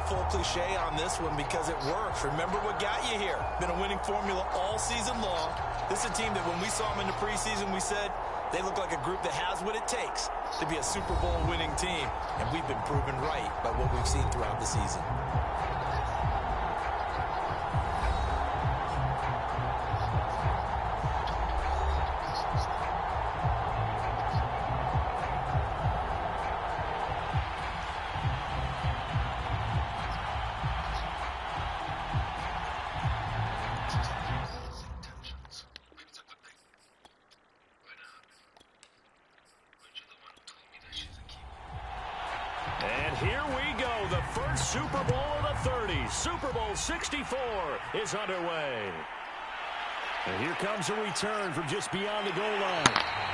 full cliche on this one because it works. Remember what got you here. Been a winning formula all season long. This is a team that when we saw them in the preseason, we said they look like a group that has what it takes to be a Super Bowl winning team. And we've been proven right by what we've seen throughout the season. And here we go. The first Super Bowl of the 30s. Super Bowl 64 is underway. And here comes a return from just beyond the goal line.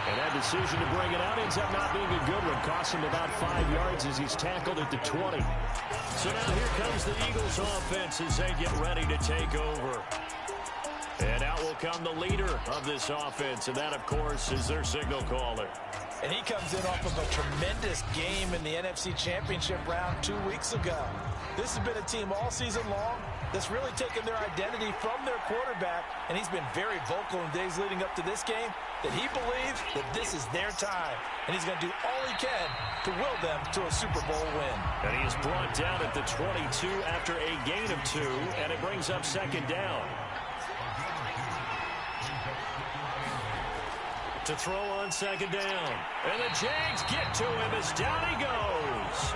And that decision to bring it out ends up not being a good one. Costs him about 5 yards as he's tackled at the 20. So now here comes the Eagles offense as they get ready to take over. And out will come the leader of this offense, and that, of course, is their signal caller. And he comes in off of a tremendous game in the NFC Championship round 2 weeks ago. This has been a team all season long that's really taken their identity from their quarterback, and he's been very vocal in days leading up to this game that he believes that this is their time, and he's going to do all he can to will them to a Super Bowl win. And he is brought down at the 22 after a gain of 2, and it brings up second down. To throw on second down. And the Jags get to him as down he goes.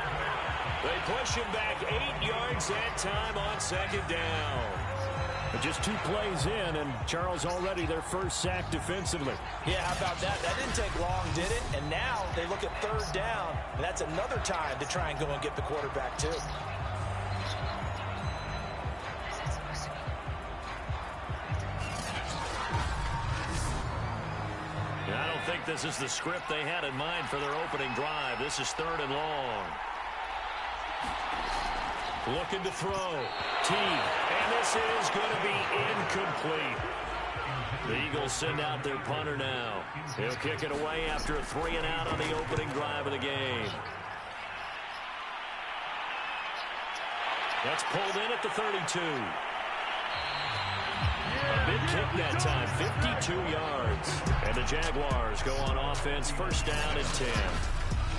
They push him back 8 yards that time on second down. But just 2 plays in, and Charles already their first sack defensively. Yeah, how about that? That didn't take long, did it? And now they look at third down, and that's another time to try and go and get the quarterback too. I don't think this is the script they had in mind for their opening drive. This is 3rd and long. Looking to throw. Teague. And this is going to be incomplete. The Eagles send out their punter now. He'll kick it away after a 3-and-out on the opening drive of the game. That's pulled in at the 32. A big kick that time, 52 yards. And the Jaguars go on offense, first down and 10.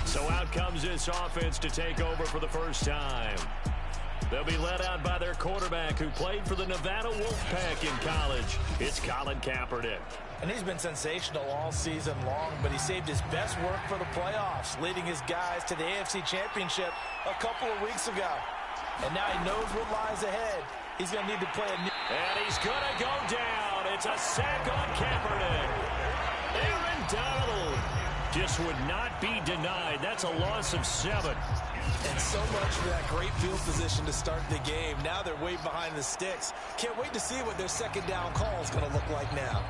So out comes this offense to take over for the first time. They'll be led out by their quarterback who played for the Nevada Wolfpack in college. It's Colin Kaepernick. And he's been sensational all season long, but he saved his best work for the playoffs, leading his guys to the AFC Championship a couple of weeks ago. And now he knows what lies ahead. He's going to need to play a new... And he's going to go down. It's a sack on Kaepernick. Aaron Donald just would not be denied. That's a loss of 7. And so much for that great field position to start the game. Now they're way behind the sticks. Can't wait to see what their second down call is going to look like now.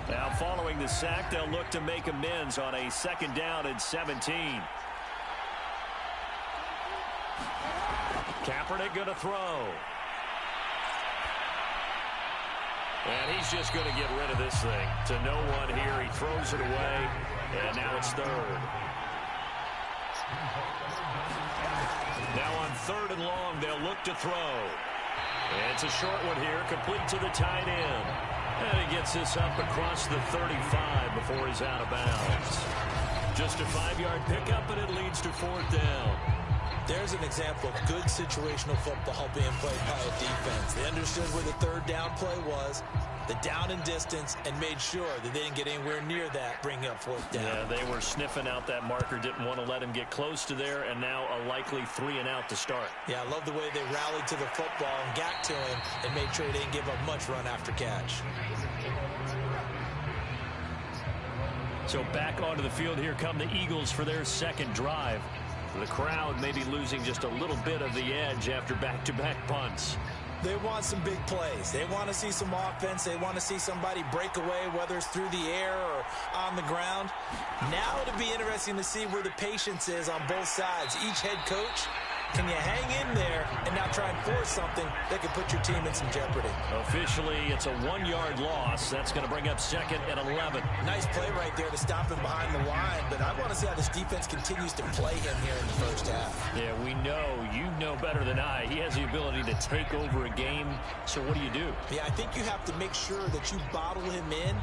Now following the sack, they'll look to make amends on a 2nd down and 17. Kaepernick going to throw. And he's just going to get rid of this thing. To no one here. He throws it away. And now it's 3rd. Now on 3rd and long, they'll look to throw. And it's a short one here, complete to the tight end. And he gets this up across the 35 before he's out of bounds. Just a 5-yard pickup, and it leads to 4th down. There's an example of good situational football being played by a defense. They understood where the 3rd down play was, the down and distance, and made sure that they didn't get anywhere near that, bringing up 4th down. Yeah, they were sniffing out that marker, didn't want to let him get close to there, and now a likely 3-and-out to start. Yeah, I love the way they rallied to the football and got to him and made sure they didn't give up much run after catch. So back onto the field, here come the Eagles for their 2nd drive. The crowd may be losing just a little bit of the edge after back-to-back punts. They want some big plays. They want to see some offense. They want to see somebody break away, whether it's through the air or on the ground. Now it'll be interesting to see where the patience is on both sides. Each head coach Can you hang in there and not try and force something that could put your team in some jeopardy? Officially, it's a 1-yard loss. That's going to bring up 2nd and 11. Nice play right there to stop him behind the line, but I want to see how this defense continues to play him here in the first half. Yeah, we know. You know better than I. He has the ability to take over a game, so what do? Yeah, I think you have to make sure that you bottle him in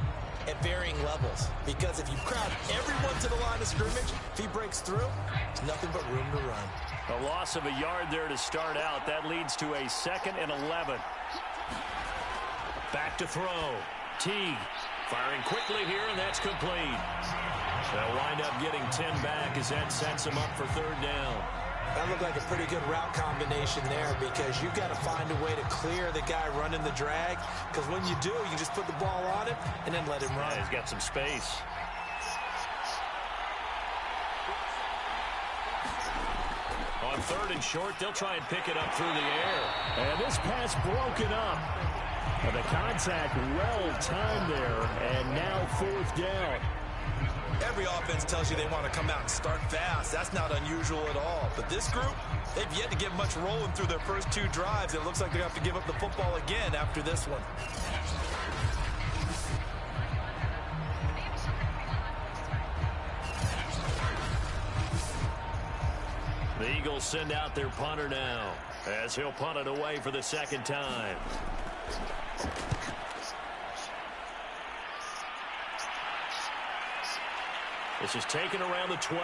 at varying levels, because if you crowd everyone to the line of scrimmage, if he breaks through, there's nothing but room to run. A loss of a yard there to start out. That leads to a 2nd and 11. Back to throw. Teague firing quickly here, and that's complete. They'll wind up getting 10 back as that sets them up for 3rd down. That looked like a pretty good route combination there, because you've got to find a way to clear the guy running the drag, because when you do, you just put the ball on him and then let him run. Yeah, he's got some space. On 3rd and short, they'll try and pick it up through the air. And this pass broken up. And the contact well timed there, and now 4th down. Every offense tells you they want to come out and start fast. That's not unusual at all. But this group, they've yet to get much rolling through their first 2 drives. It looks like they have to give up the football again after this one. The Eagles send out their punter now, as he'll punt it away for the 2nd time. This is taken around the 12.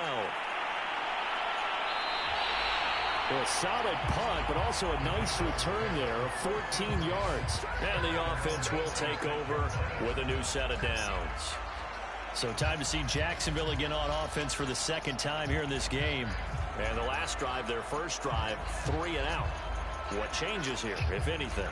Well, a solid punt, but also a nice return there of 14 yards. And the offense will take over with a new set of downs. So time to see Jacksonville again on offense for the 2nd time here in this game. And the last drive, their first drive, 3 and out. What changes here, if anything?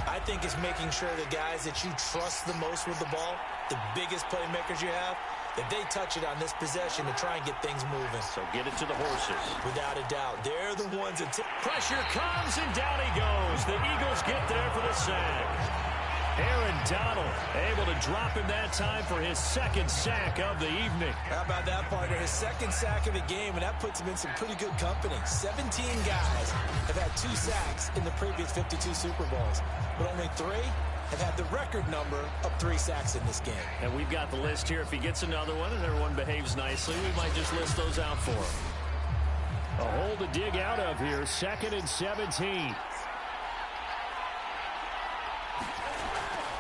I think it's making sure the guys that you trust the most with the ball, the biggest playmakers you have, that they touch it on this possession to try and get things moving. So get it to the horses. Without a doubt. They're the ones that... Pressure comes, and down he goes. The Eagles get there for the sack. Aaron Donald able to drop him that time for his 2nd sack of the evening. How about that, partner? His 2nd sack of the game, and that puts him in some pretty good company. 17 guys have had 2 sacks in the previous 52 Super Bowls, but only 3 have had the record number of 3 sacks in this game. And we've got the list here. If he gets another one and everyone behaves nicely, we might just list those out for him. A hole to dig out of here. 2nd and 17.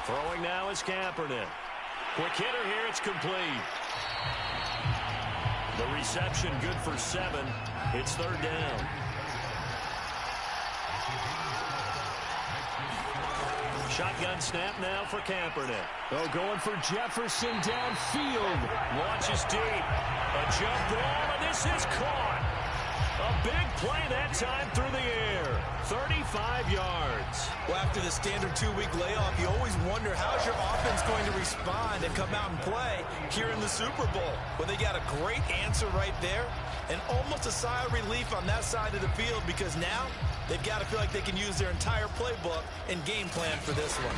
Throwing now is Kaepernick. Quick hitter here. It's complete. The reception good for 7. It's 3rd down. Shotgun snap now for Kaepernick. Oh, going for Jefferson downfield. Launches deep. A jump ball, and this is caught. A big play that time through the air. 35 yards. Well, after the standard 2-week layoff, you always wonder how's your offense going to respond and come out and play here in the Super Bowl. Well, they got a great answer right there, and almost a sigh of relief on that side of the field, because now they've got to feel like they can use their entire playbook and game plan for this one.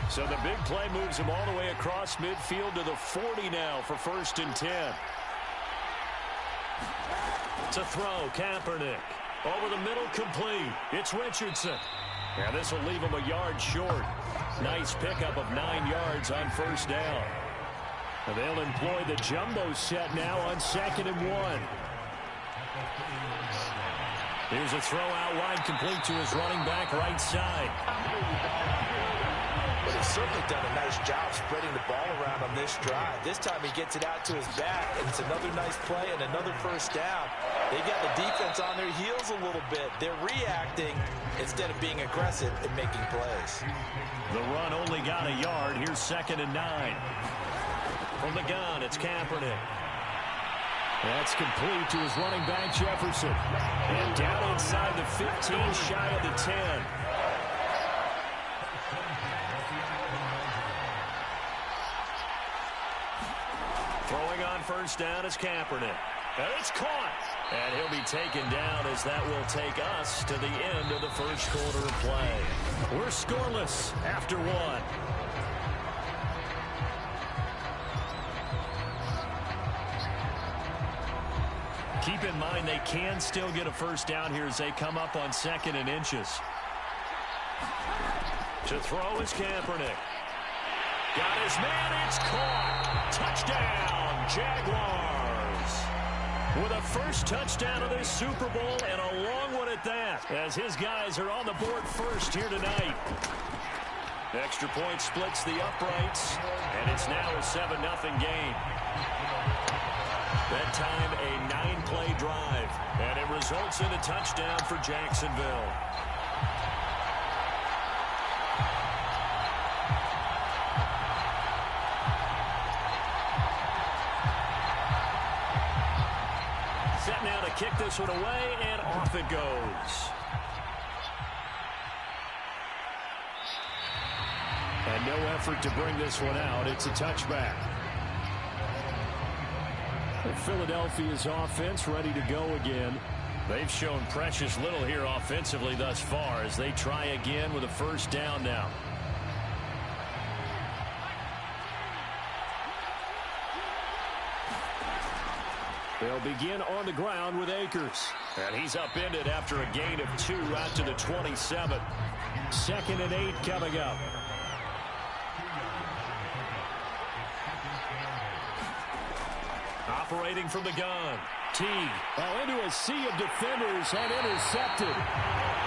So the big play moves them all the way across midfield to the 40 now for 1st and 10. To throw, Kaepernick. Over the middle, complete. It's Richardson. And this will leave him a yard short. Nice pickup of 9 yards on 1st down. And they'll employ the jumbo set now on 2nd and 1. Here's a throw out wide, complete to his running back right side. But he's certainly done a nice job spreading the ball around on this drive. This time he gets it out to his back, and it's another nice play and another 1st down. They've got the defense on their heels a little bit. They're reacting instead of being aggressive and making plays. The run only got a yard. Here's 2nd and 9. From the gun, it's Kaepernick. That's complete to his running back, Jefferson. And down inside the 15, shy of the 10. Throwing on 1st down is Kaepernick. And it's caught. And he'll be taken down as that will take us to the end of the 1st quarter of play. We're scoreless after 1. Keep in mind they can still get a first down here as they come up on 2nd and inches. To throw is Kaepernick. Got his man. It's caught. Touchdown, Jaguars. With a first touchdown of this Super Bowl and a long one at that, as his guys are on the board first here tonight. Extra point splits the uprights, and it's now a 7-0 game. That time a 9-play drive, and it results in a touchdown for Jacksonville. Set now to kick this one away, and off it goes. And no effort to bring this one out. It's a touchback. Philadelphia's offense ready to go again. They've shown precious little here offensively thus far as they try again with a first down now. They'll begin on the ground with Akers. And he's upended after a gain of 2 out to the 27. 2nd and 8 coming up. Operating from the gun. Teague. Into a sea of defenders and intercepted.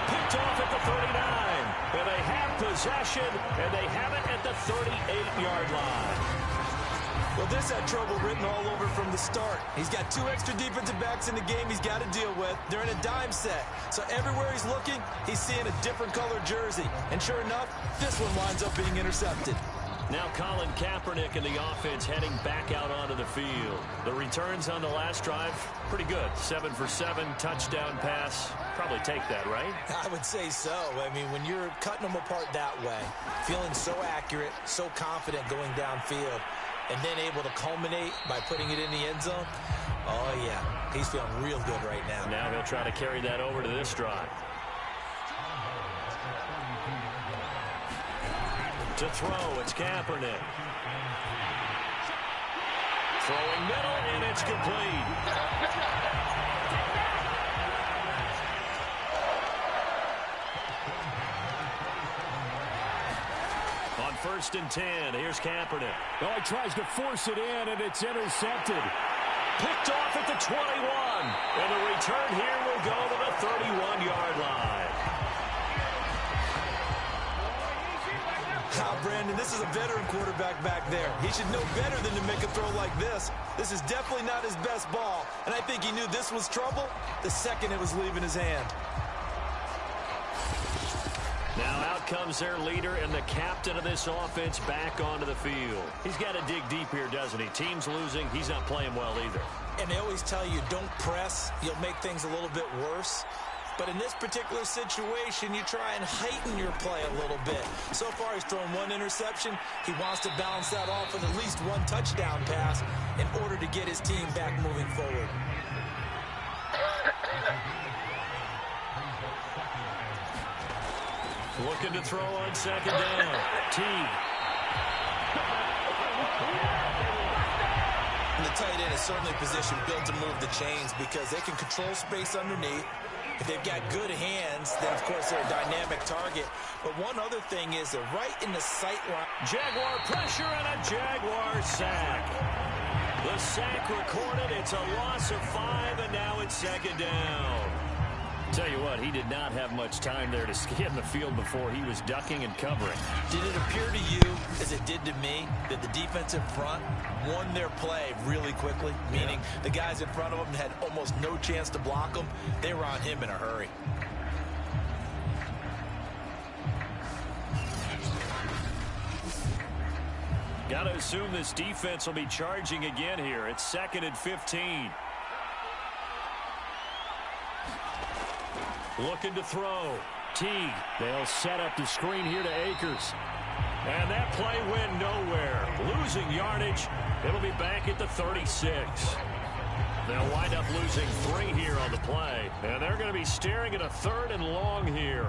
Picked off at the 39. And they have possession, and they have it at the 38-yard line. Well, this had trouble written all over from the start. He's got 2 extra defensive backs in the game he's got to deal with. They're in a dime set. So everywhere he's looking, he's seeing a different colored jersey. And sure enough, this one winds up being intercepted. Now Colin Kaepernick and the offense heading back out onto the field. The returns on the last drive, pretty good. 7 for 7, touchdown pass. Probably take that, right? I would say so. I mean, when you're cutting them apart that way, feeling so accurate, so confident going downfield, and then able to culminate by putting it in the end zone, oh, yeah, he's feeling real good right now. Now he'll try to carry that over to this drive. To throw, it's Kaepernick. Throwing middle, and it's complete. On 1st and 10, here's Kaepernick. Oh, he tries to force it in, and it's intercepted. Picked off at the 21. And the return here will go to the 31-yard line. Brandon, this is a veteran quarterback back there. He should know better than to make a throw like this. This is definitely not his best ball, and I think he knew this was trouble the second it was leaving his hand. Now out comes their leader and the captain of this offense back onto the field. He's got to dig deep here, doesn't he? Team's losing. He's not playing well either. And they always tell you, don't press. You'll make things a little bit worse. But in this particular situation, you try and heighten your play a little bit. So far, he's thrown 1 interception. He wants to balance that off with at least 1 touchdown pass in order to get his team back moving forward. Looking to throw on 2nd down. Teague. And the tight end is certainly positioned built to move the chains because they can control space underneath. If they've got good hands, then, of course, they're a dynamic target. But one other thing is they're right in the sight line. Jaguar pressure and a Jaguar sack. The sack recorded. It's a loss of 5, and now it's 2nd down. Tell you what, he did not have much time there to scan the field before he was ducking and covering. Did it appear to you, as it did to me, that the defensive front won their play really quickly? Meaning the guys in front of them had almost no chance to block them. They were on him in a hurry. Got to assume this defense will be charging again here. It's 2nd and 15. Looking to throw. Teague. They'll set up the screen here to Akers. And that play went nowhere. Losing yardage. It'll be back at the 36. They'll wind up losing 3 here on the play. And they're going to be staring at a 3rd and long here.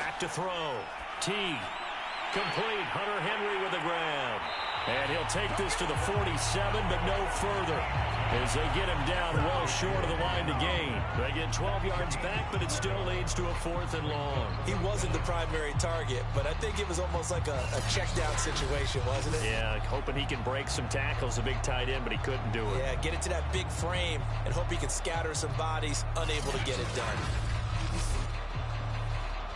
Back to throw. T. Complete. Hunter Henry with the grab. And he'll take this to the 47, but no further, as they get him down well short of the line to gain. They get 12 yards back, but it still leads to a 4th and long. He wasn't the primary target, but I think it was almost like a check-down situation, wasn't it? Yeah, hoping he can break some tackles, a big tight end, but he couldn't do it. Yeah, get it to that big frame and hope he can scatter some bodies, unable to get it done.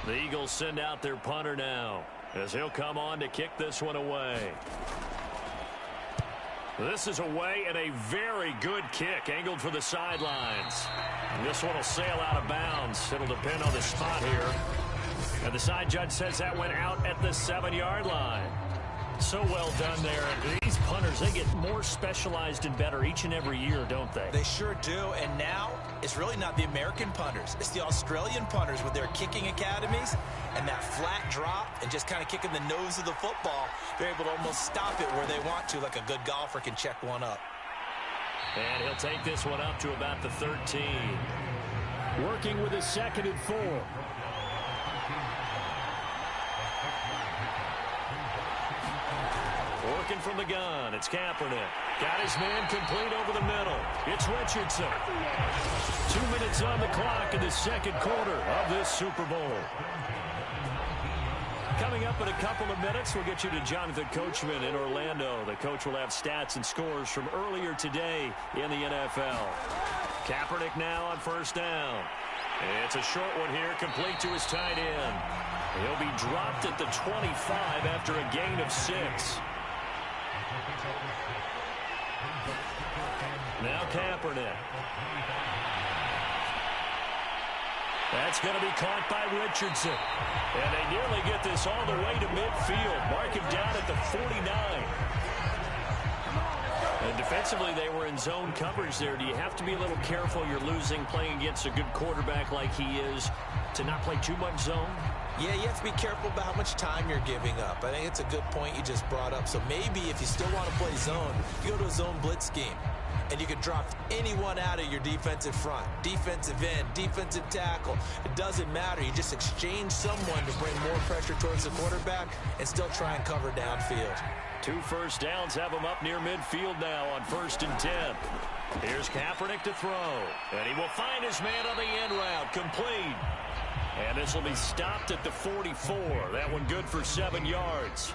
The Eagles send out their punter now, as he'll come on to kick this one away. This is away and a very good kick, angled for the sidelines. And this one will sail out of bounds. It'll depend on the spot here. And the side judge says that went out at the 7-yard line. So well done there. These punters, they get more specialized and better each and every year, don't they? They sure do. And now it's really not the American punters. It's the Australian punters with their kicking academies and that flat drop and just kind of kicking the nose of the football. They're able to almost stop it where they want to, like a good golfer can check one up. And he'll take this one up to about the 13. Working with a 2nd and 4. Working from the gun, it's Kaepernick. Got his man complete over the middle. It's Richardson. 2 minutes on the clock in the 2nd quarter of this Super Bowl. Coming up in a couple of minutes, we'll get you to Jonathan Coachman in Orlando. The coach will have stats and scores from earlier today in the NFL. Kaepernick now on 1st down. It's a short one here, complete to his tight end. He'll be dropped at the 25 after a gain of 6. Now Kaepernick. That's going to be caught by Richardson. And they nearly get this all the way to midfield. Mark him down at the 49. And defensively, they were in zone coverage there. Do you have to be a little careful? You're losing, playing against a good quarterback like he is, to not play too much zone? Yeah, you have to be careful about how much time you're giving up. I think it's a good point you just brought up. So maybe if you still want to play zone, you go to a zone blitz scheme. And you can drop anyone out of your defensive front. Defensive end, defensive tackle. It doesn't matter. You just exchange someone to bring more pressure towards the quarterback and still try and cover downfield. 2 first downs have him up near midfield now on 1st and 10. Here's Kaepernick to throw. And he will find his man on the end route. Complete. And this will be stopped at the 44. That one good for 7 yards.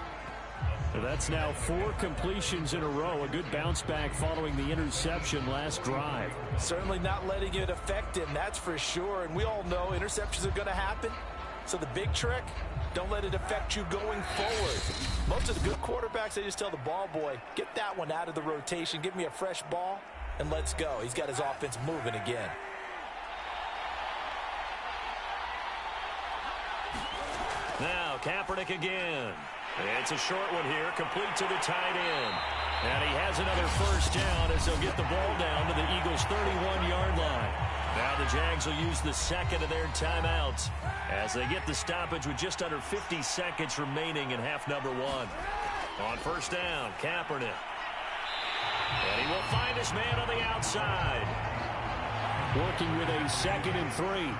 That's now 4 completions in a row. A good bounce back following the interception last drive. Certainly not letting it affect him, that's for sure. And we all know interceptions are going to happen. So the big trick, don't let it affect you going forward. Most of the good quarterbacks, they just tell the ball boy, get that one out of the rotation, give me a fresh ball, and let's go. He's got his offense moving again. Now Kaepernick again. It's a short one here, complete to the tight end. And he has another first down as they'll get the ball down to the Eagles' 31-yard line. Now the Jags will use the 2nd of their timeouts as they get the stoppage with just under 50 seconds remaining in half number 1. On 1st down, Kaepernick. And he will find his man on the outside. Working with a 2nd and 3.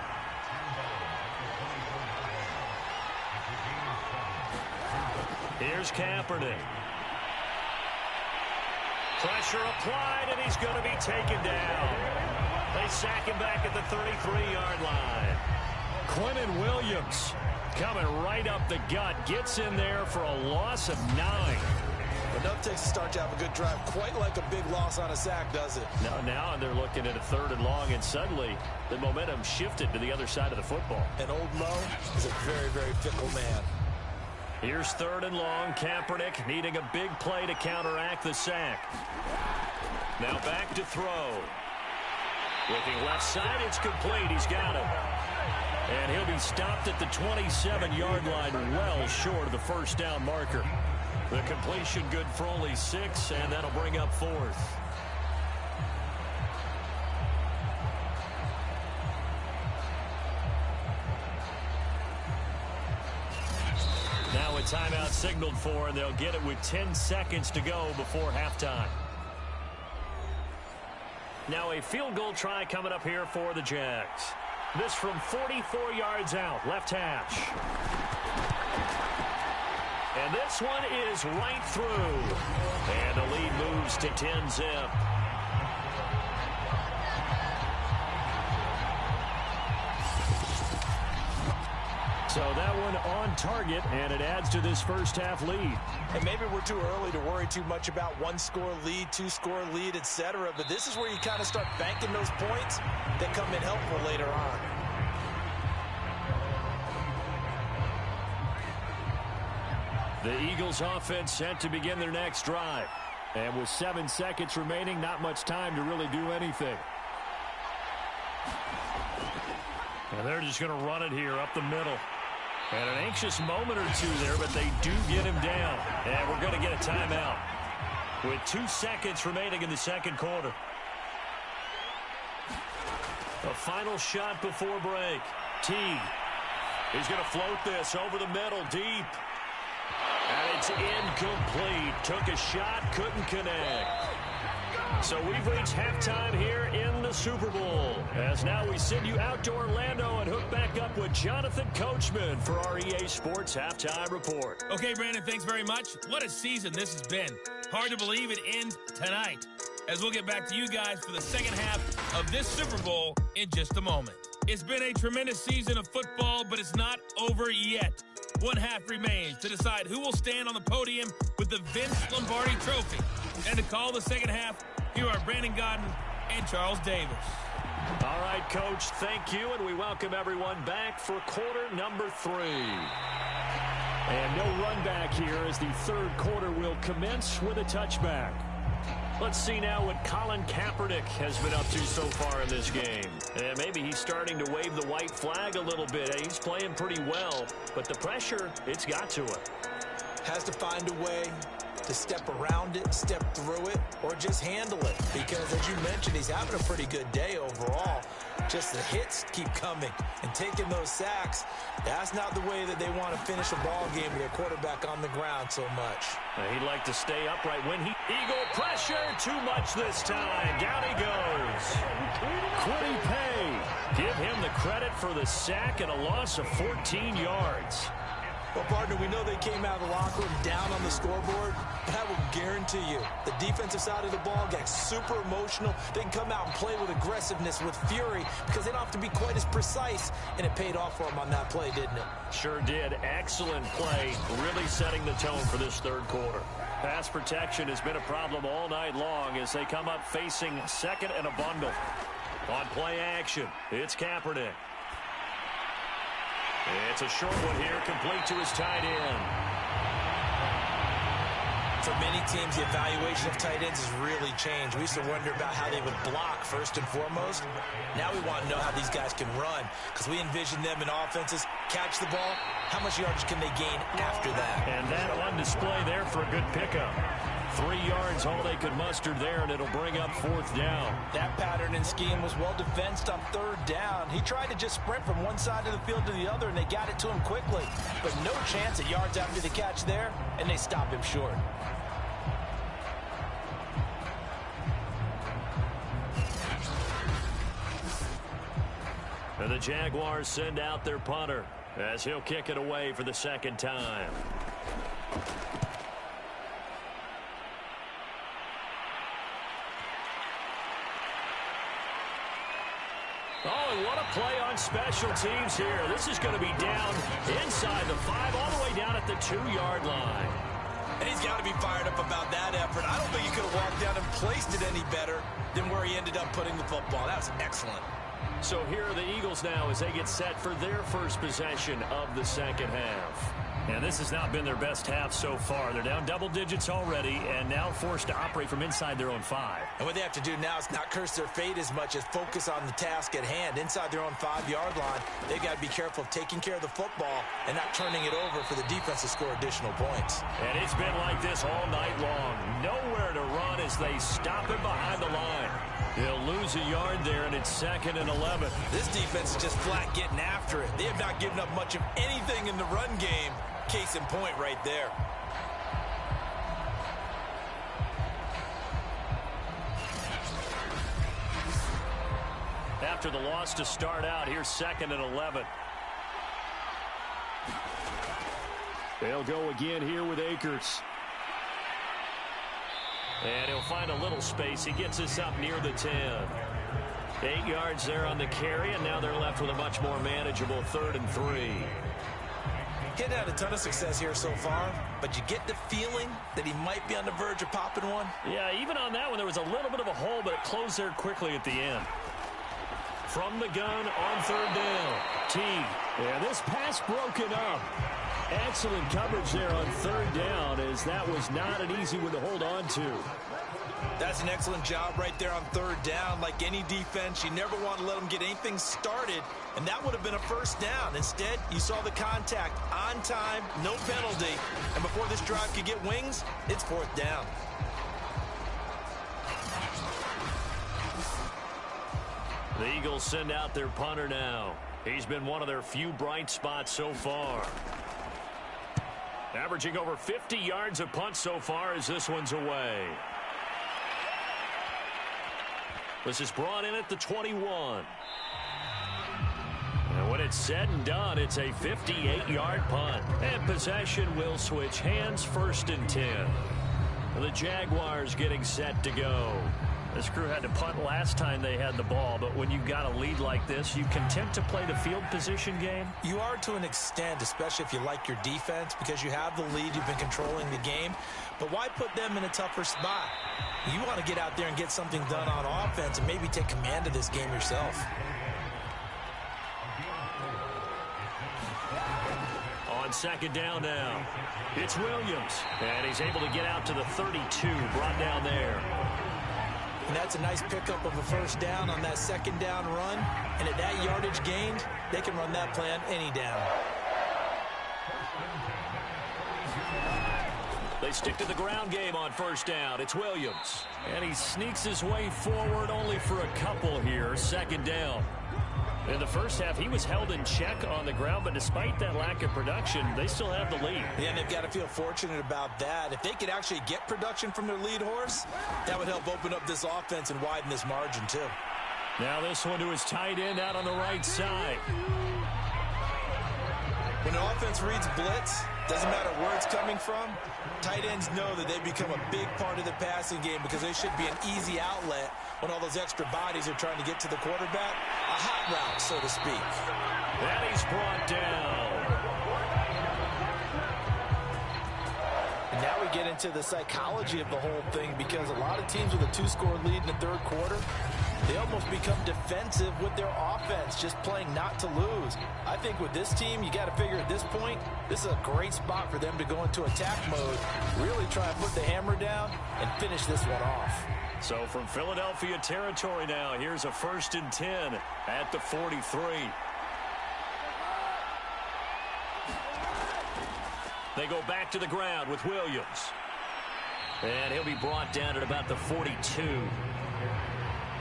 Here's Kaepernick. Pressure applied, and he's going to be taken down. They sack him back at the 33-yard line. Quentin Williams coming right up the gut. Gets in there for a loss of 9. But no takes to start to have a good drive. Quite like a big loss on a sack, does it? Now they're looking at a 3rd and long, and suddenly the momentum shifted to the other side of the football. And Old Mo is a very, very fickle man. Here's 3rd and long. Kaepernick needing a big play to counteract the sack. Now back to throw. Looking left side, it's complete. He's got him. And he'll be stopped at the 27-yard line, well short of the 1st down marker. The completion good for only 6, and that'll bring up 4th. Now a timeout signaled for, and they'll get it with 10 seconds to go before halftime. Now a field goal try coming up here for the Jags. This from 44 yards out, left hash. And this one is right through. And the lead moves to 10-zip. So that one on target, and it adds to this first half lead. And maybe we're too early to worry too much about one-score lead, two-score lead, etc. But this is where you kind of start banking those points that come in helpful later on. The Eagles offense set to begin their next drive. And with 7 seconds remaining, not much time to really do anything. And they're just going to run it here up the middle. And an anxious moment or two there, but they do get him down. And we're going to get a timeout with 2 seconds remaining in the second quarter. A final shot before break. Teague. He's going to float this over the middle, deep. And it's incomplete. Took a shot, couldn't connect. So we've reached halftime here in the Super Bowl. As now we send you out to Orlando and hook back up with Jonathan Coachman for our EA Sports Halftime Report. Okay, Brandon, thanks very much. What a season this has been. Hard to believe it ends tonight, as we'll get back to you guys for the second half of this Super Bowl in just a moment. It's been a tremendous season of football, but it's not over yet. One half remains to decide who will stand on the podium with the Vince Lombardi Trophy. And to call the second half, here are Brandon Godden and Charles Davis. All right, Coach, thank you, and we welcome everyone back for quarter number 3. And no run back here as the third quarter will commence with a touchback. Let's see now what Colin Kaepernick has been up to so far in this game. And maybe he's starting to wave the white flag a little bit. He's playing pretty well, but the pressure, it's got to him. Has to find a way to step around it, step through it, or just handle it. Because, as you mentioned, he's having a pretty good day overall. Just the hits keep coming and taking those sacks. That's not the way that they want to finish a ball game with their quarterback on the ground so much. He'd like to stay upright when he... Eagle pressure, too much this time. Down he goes. Quiddy Pay. Give him the credit for the sack and a loss of 14 yards. Well, partner, we know they came out of the locker room down on the scoreboard, but I will guarantee you the defensive side of the ball gets super emotional. They can come out and play with aggressiveness, with fury, because they don't have to be quite as precise, and it paid off for them on that play, didn't it? Sure did. Excellent play, really setting the tone for this third quarter. Pass protection has been a problem all night long as they come up facing second and a bundle. On play action, it's Kaepernick. It's a short one here, complete to his tight end. For many teams, the evaluation of tight ends has really changed. We used to wonder about how they would block first and foremost. Now we want to know how these guys can run, because we envision them in offenses catch the ball. How much yardage can they gain after that? And that on display there for a good pickup. 3 yards, all they could muster there, and it'll bring up fourth down. That pattern and scheme was well defensed on third down. He tried to just sprint from one side of the field to the other, and they got it to him quickly. But no chance at yards after the catch there, and they stop him short. And the Jaguars send out their punter as he'll kick it away for the second time. Oh, and what a play on special teams here. This is going to be down inside the 5, all the way down at the 2-yard line. And he's got to be fired up about that effort. I don't think he could have walked down and placed it any better than where he ended up putting the football. That was excellent. So here are the Eagles now as they get set for their first possession of the second half. And this has not been their best half so far. They're down double digits already and now forced to operate from inside their own 5. And what they have to do now is not curse their fate as much as focus on the task at hand. Inside their own 5-yard line, they've got to be careful of taking care of the football and not turning it over for the defense to score additional points. And it's been like this all night long. Nowhere to run as they stop him behind the line. He'll lose a yard there, and it's second and 11. This defense is just flat getting after it. They have not given up much of anything in the run game. Case in point right there. after the loss to start out. Here's 2nd and 11. They'll go again here with Akers. And he'll find a little space. He gets us up near the 10. 8 yards there on the carry, and now they're left with a much more manageable 3rd and 3. Getting had a ton of success here so far, but you get the feeling that he might be on the verge of popping one. Yeah, even on that one, there was a little bit of a hole, but it closed there quickly at the end. From the gun on 3rd down. Teague. Yeah, this pass broken up. Excellent coverage there on 3rd down, as that was not an easy one to hold on to. That's an excellent job right there on 3rd down. Like any defense, you never want to let them get anything started, and that would have been a 1st down. Instead, you saw the contact on time, no penalty, and before this drive could get wings, it's 4th down. The Eagles send out their punter now. He's been one of their few bright spots so far. Averaging over 50 yards a punt so far as this one's away. This is brought in at the 21. And when it's said and done, it's a 58-yard punt. And possession will switch hands, 1st and 10. The Jaguars getting set to go. This crew had to punt last time they had the ball, but when you've got a lead like this, you content to play the field position game? You are to an extent, especially if you like your defense, because you have the lead, you've been controlling the game. But why put them in a tougher spot? You want to get out there and get something done on offense and maybe take command of this game yourself. On 2nd down now, it's Williams. And he's able to get out to the 32, brought down there. And that's a nice pickup of a 1st down on that 2nd down run. And at that yardage gained, they can run that play on any down. They stick to the ground game on 1st down. It's Williams. And he sneaks his way forward only for a couple here. 2nd down. In the first half, he was held in check on the ground, but despite that lack of production, they still have the lead. Yeah, and they've got to feel fortunate about that. If they could actually get production from their lead horse, that would help open up this offense and widen this margin, too. Now this one to his tight end out on the right side. When the offense reads blitz, doesn't matter where it's coming from, tight ends know that they become a big part of the passing game because they should be an easy outlet when all those extra bodies are trying to get to the quarterback. A hot route, so to speak. And he's brought down. And now we get into the psychology of the whole thing, because a lot of teams with a 2-score lead in the 3rd quarter, they almost become defensive with their offense, just playing not to lose. I think with this team, you got to figure at this point, this is a great spot for them to go into attack mode, really try and put the hammer down and finish this one off. So from Philadelphia territory now, here's a 1st and 10 at the 43. They go back to the ground with Williams. And he'll be brought down at about the 42.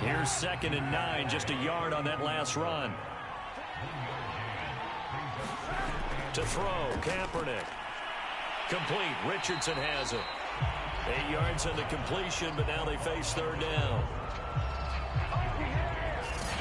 Here's 2nd and 9, just a yard on that last run. To throw, Kaepernick. Complete, Richardson has it. 8 yards on the completion, but now they face 3rd down.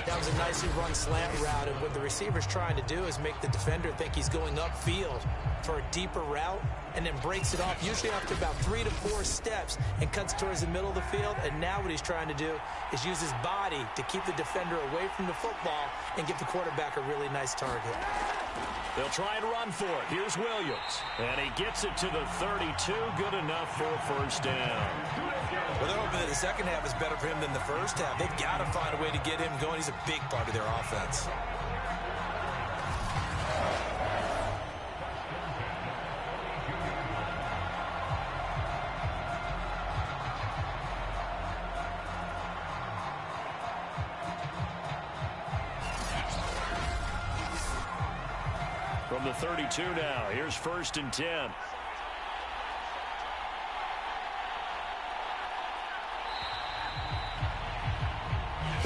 That was a nicely run slant route, and what the receiver's trying to do is make the defender think he's going upfield for a deeper route, and then breaks it off, usually after about 3 to 4 steps, and cuts towards the middle of the field. And now what he's trying to do is use his body to keep the defender away from the football and give the quarterback a really nice target. They'll try and run for it. Here's Williams. And he gets it to the 32. Good enough for a 1st down. Well, they're hoping that the second half is better for him than the first half. They've got to find a way to get him going. He's a big part of their offense. From the 32 now, here's 1st and 10.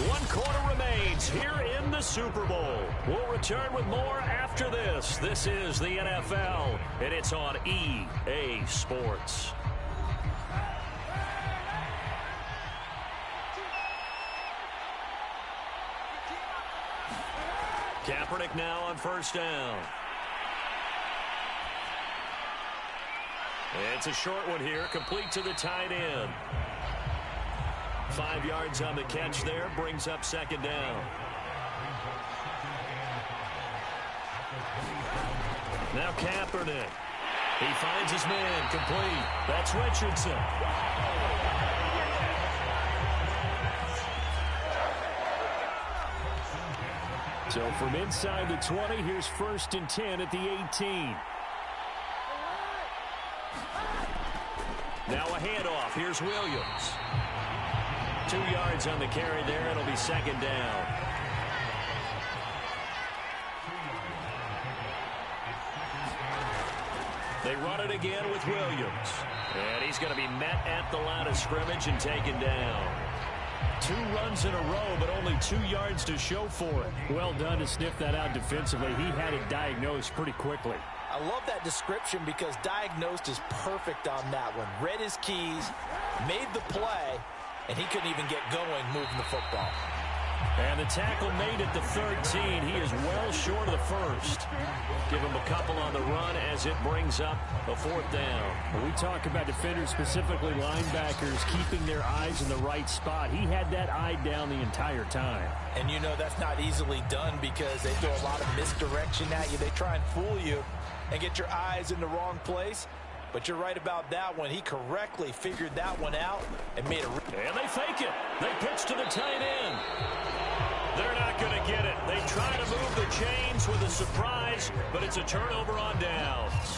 One quarter remains here in the Super Bowl. We'll return with more after this. This is the NFL, and it's on EA Sports. Kaepernick now on first down. It's a short one here, complete to the tight end. 5 yards on the catch there, brings up second down. Now Kaepernick. He finds his man, complete. That's Richardson. So from inside the 20, here's 1st and 10 at the 18. Now a handoff. Here's Williams. 2 yards on the carry there. It'll be second down. They run it again with Williams. And he's going to be met at the line of scrimmage and taken down. 2 runs in a row, but only 2 yards to show for it. Well done to sniff that out defensively. He had it diagnosed pretty quickly. I love that description because diagnosed is perfect on that one. Read his keys, made the play, and he couldn't even get going moving the football. And the tackle made at the 13. He is well short of the first. Give him a couple on the run as it brings up a 4th down. When we talk about defenders, specifically linebackers, keeping their eyes in the right spot. He had that eye down the entire time. And you know that's not easily done because they throw a lot of misdirection at you. They try and fool you and get your eyes in the wrong place. But you're right about that one. He correctly figured that one out and made a... And they fake it. They pitch to the tight end. They're not going to get it. They try to move the chains with a surprise, but it's a turnover on downs.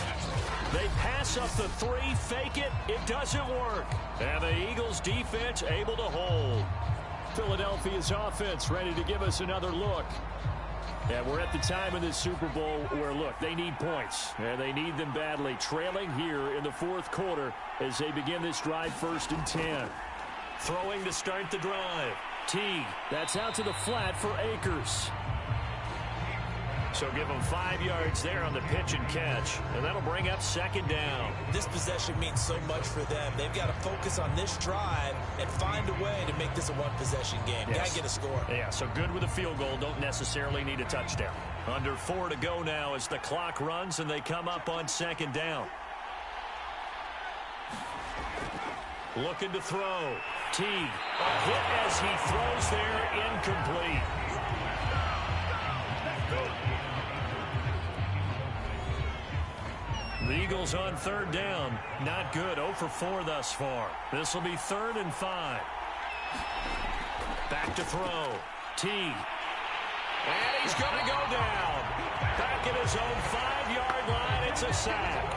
They pass up the 3, fake it. It doesn't work. And the Eagles defense able to hold. Philadelphia's offense ready to give us another look. And we're at the time in this Super Bowl where, look, they need points. And they need them badly. Trailing here in the 4th quarter as they begin this drive 1st and 10. Throwing to start the drive. Teague. That's out to the flat for Akers. So give them 5 yards there on the pitch and catch. And that'll bring up second down. This possession means so much for them. They've got to focus on this drive and find a way to make this a one-possession game. Yes. Got to get a score. Yeah, so good with a field goal. Don't necessarily need a touchdown. Under 4 to go now as the clock runs and they come up on second down. Looking to throw. Teague. A hit as he throws there, incomplete. The Eagles on 3rd down. Not good. 0 for 4 thus far. This will be 3rd and 5. Back to throw. Teague. And he's going to go down. Back at his own 5-yard line. It's a sack.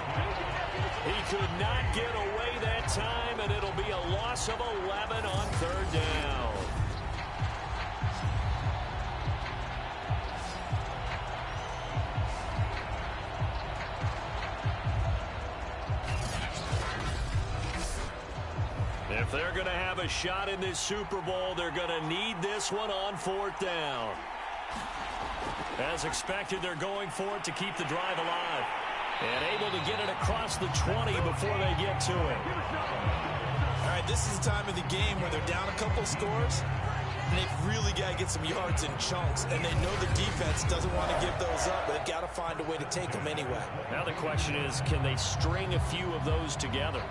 He could not get away that time, and it'll be a loss of 11 on 3rd down. If they're going to have a shot in this Super Bowl, they're going to need this one on 4th down. As expected, they're going for it to keep the drive alive. And able to get it across the 20 before they get to it. All right, this is the time of the game where they're down a couple scores, and they've really got to get some yards in chunks, and they know the defense doesn't want to give those up, but they've got to find a way to take them anyway. Now the question is, can they string a few of those together?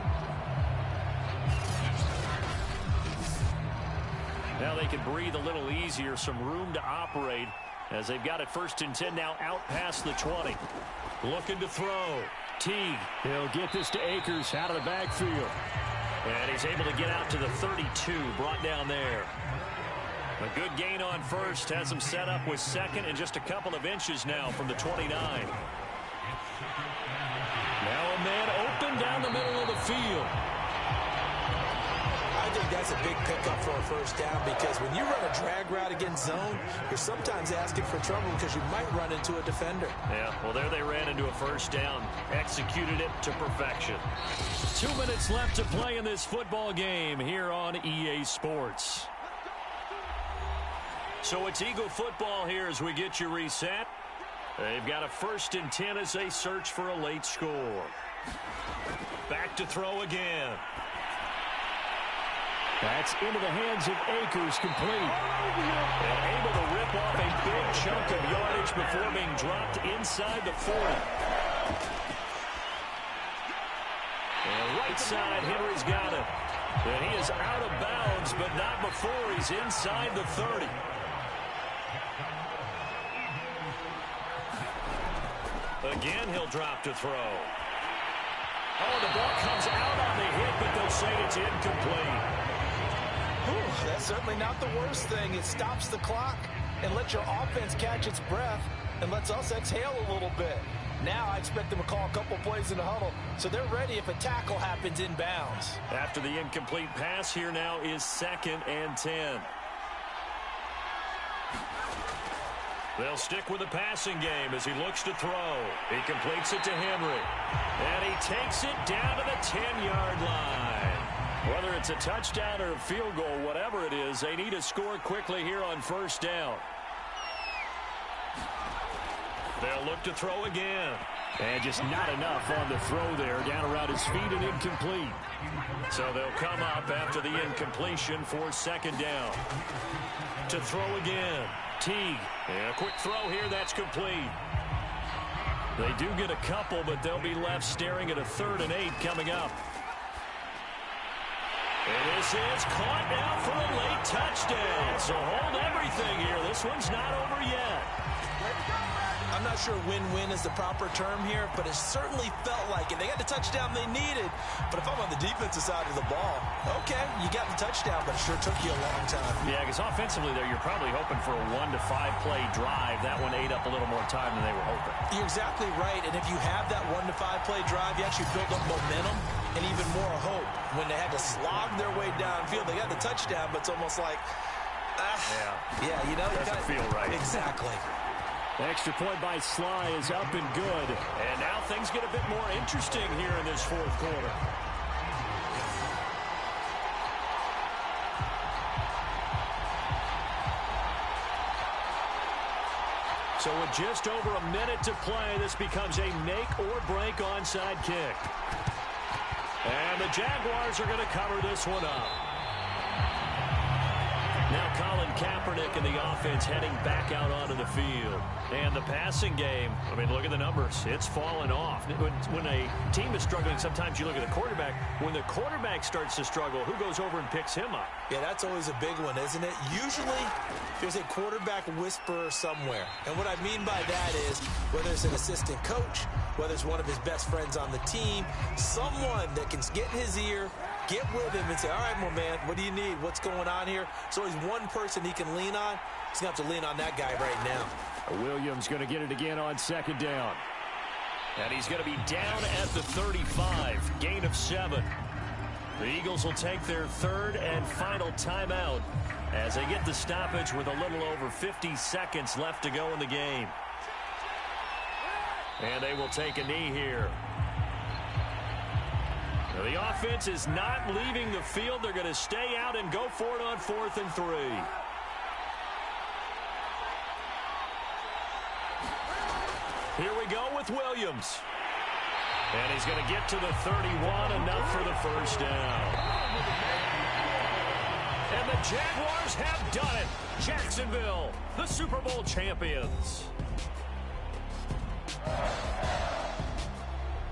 Now they can breathe a little easier, some room to operate as they've got it 1st and 10 now out past the 20. Looking to throw. Teague. He'll get this to Akers out of the backfield. And he's able to get out to the 32, brought down there. A good gain on 1st, has him set up with 2nd and just a couple of inches now from the 29. Now a man open down the middle of the field. I think that's a big pickup for a 1st down because when you run a drag route against zone, you're sometimes asking for trouble because you might run into a defender. Yeah, well, there they ran into a 1st down. Executed it to perfection. 2 minutes left to play in this football game here on EA Sports. So it's Eagle football here as we get you reset. They've got a 1st and 10 as they search for a late score. Back to throw again. That's into the hands of Akers, complete. And able to rip off a big chunk of yardage before being dropped inside the 40. And right side, Henry's got it. And he is out of bounds, but not before he's inside the 30. Again, he'll drop to throw. Oh, the ball comes out on the hit, but they'll say it's incomplete. Whew, that's certainly not the worst thing. It stops the clock and lets your offense catch its breath and lets us exhale a little bit. Now I expect them to call a couple plays in the huddle, so they're ready if a tackle happens inbounds. After the incomplete pass, here now is 2nd and 10. They'll stick with the passing game as he looks to throw. He completes it to Henry. And he takes it down to the 10-yard line. Whether it's a touchdown or a field goal, whatever it is, they need to score quickly here on 1st down. They'll look to throw again. And just not enough on the throw there. Down around his feet and incomplete. So they'll come up after the incompletion for 2nd down. To throw again. Teague. And a quick throw here. That's complete. They do get a couple, but they'll be left staring at a 3rd and 8 coming up. And this is caught now for a late touchdown. So hold everything here. This one's not over yet. I'm not sure win-win is the proper term here, but it certainly felt like it. They got the touchdown they needed, but if I'm on the defensive side of the ball, okay, you got the touchdown, but it sure took you a long time. Yeah, because offensively there, you're probably hoping for a 1 to 5 play drive. That one ate up a little more time than they were hoping. You're exactly right, and if you have that 1 to 5 play drive, you actually build up momentum and even more hope. When they had to slog their way downfield, they got the touchdown, but it's almost like, yeah, you know, doesn't feel right. Exactly. Extra point by Sly is up and good. And now things get a bit more interesting here in this 4th quarter. So with just over a minute to play, this becomes a make or break onside kick. And the Jaguars are going to cover this one up. Now Colin Kaepernick and the offense heading back out onto the field. And the passing game, I mean, look at the numbers. It's fallen off. When a team is struggling, sometimes you look at the quarterback. When the quarterback starts to struggle, who goes over and picks him up? Yeah, that's always a big one, isn't it? Usually, there's a quarterback whisperer somewhere. And what I mean by that is, whether it's an assistant coach, whether it's one of his best friends on the team, someone that can get in his ear, get with him and say, all right, my man, what do you need? What's going on here? So he's one person he can lean on. He's going to have to lean on that guy right now. Williams going to get it again on 2nd down. And he's going to be down at the 35. Gain of 7. The Eagles will take their 3rd and final timeout as they get the stoppage with a little over 50 seconds left to go in the game. And they will take a knee here. Now, the offense is not leaving the field. They're going to stay out and go for it on 4th and 3. Here we go with Williams. And he's going to get to the 31, enough for the 1st down. And the Jaguars have done it. Jacksonville, the Super Bowl champions.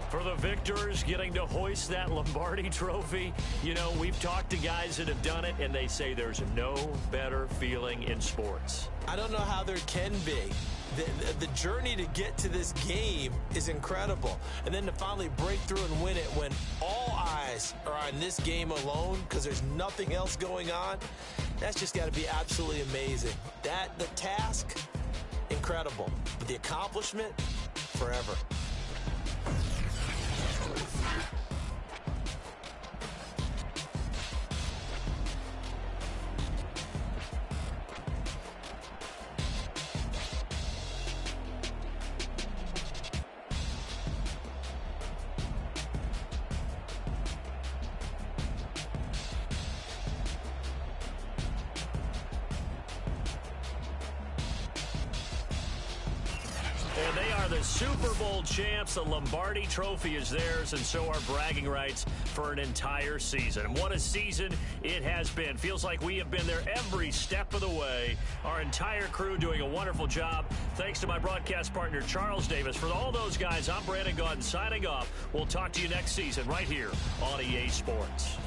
For the victors, getting to hoist that Lombardi trophy, you know, we've talked to guys that have done it, and they say there's no better feeling in sports. I don't know how there can be. The journey to get to this game is incredible. And then to finally break through and win it when all eyes are on this game alone because there's nothing else going on, that's just got to be absolutely amazing. The task, incredible. But the accomplishment, forever. And they are the Super Bowl champs. The Lombardi Trophy is theirs, and so are bragging rights for an entire season. And what a season it has been. Feels like we have been there every step of the way. Our entire crew doing a wonderful job. Thanks to my broadcast partner, Charles Davis. For all those guys, I'm Brandon Gaudin signing off. We'll talk to you next season right here on EA Sports.